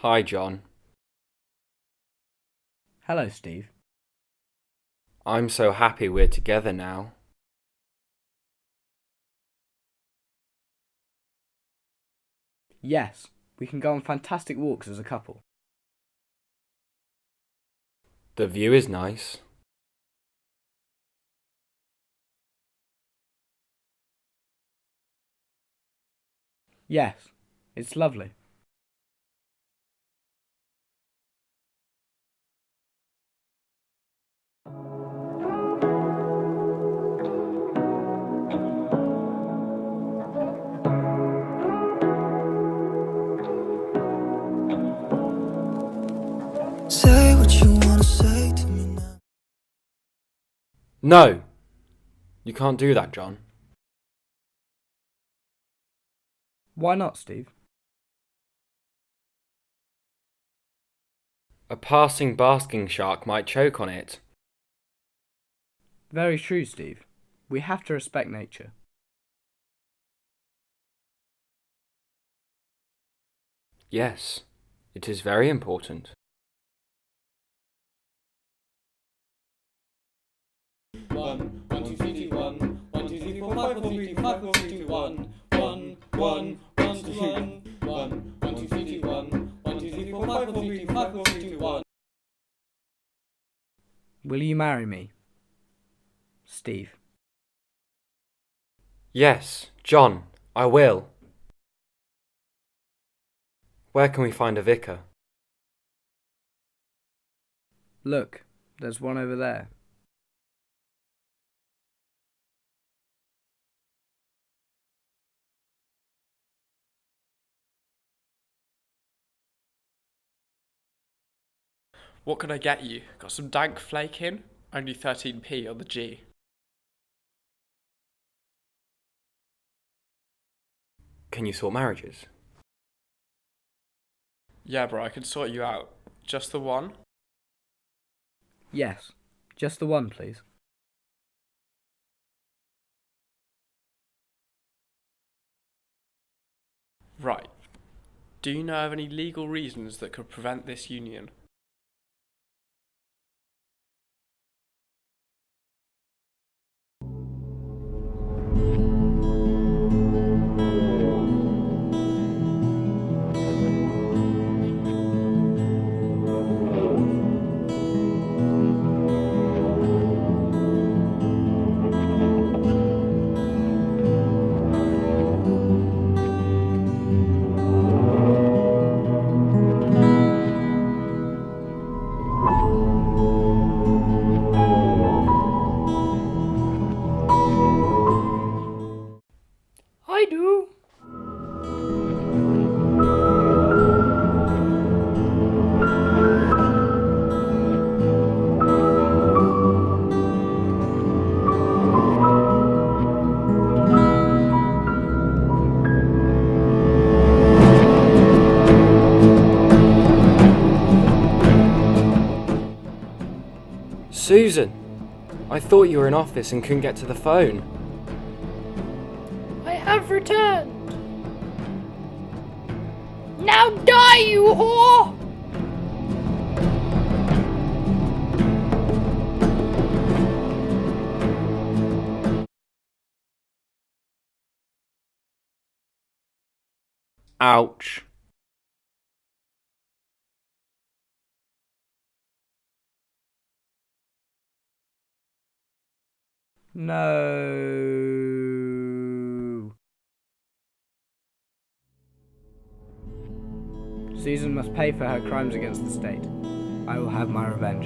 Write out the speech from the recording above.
Hi, John. Hello, Steve. I'm so happy we're together now. Yes, we can go on fantastic walks as a couple. The view is nice. Yes, it's lovely. Say what you wanna say to me now. No! You can't do that, John. Why not, Steve? A passing basking shark might choke on it. Very true, Steve. We have to respect nature. Yes, it is very important. One, 2, 3, 2, 1, 1, 2, 3, 4, 5, 4, 3, 2, 5, 4, 3, 2, 1, 1, 1, 1, 2, 1, 1, 1, 2, 3, 2, 1, 1, 2, 3, 4, 5, 4, 3, 2, 5, 4, 3, 2, 1. Will you marry me, Steve? Yes, John, I will. Where can we find a vicar? Look, there's one over there. What can I get you? Got some dank flake in? Only 13p on the G. Can you sort marriages? Yeah, bro, I can sort you out. Just the one? Yes, just the one, please. Right. Do you know of any legal reasons that could prevent this union? I do. Susan! I thought you were in office and couldn't get to the phone. I have returned. Now die, you whore! Ouch. No. Susan must pay for her crimes against the state. I will have my revenge.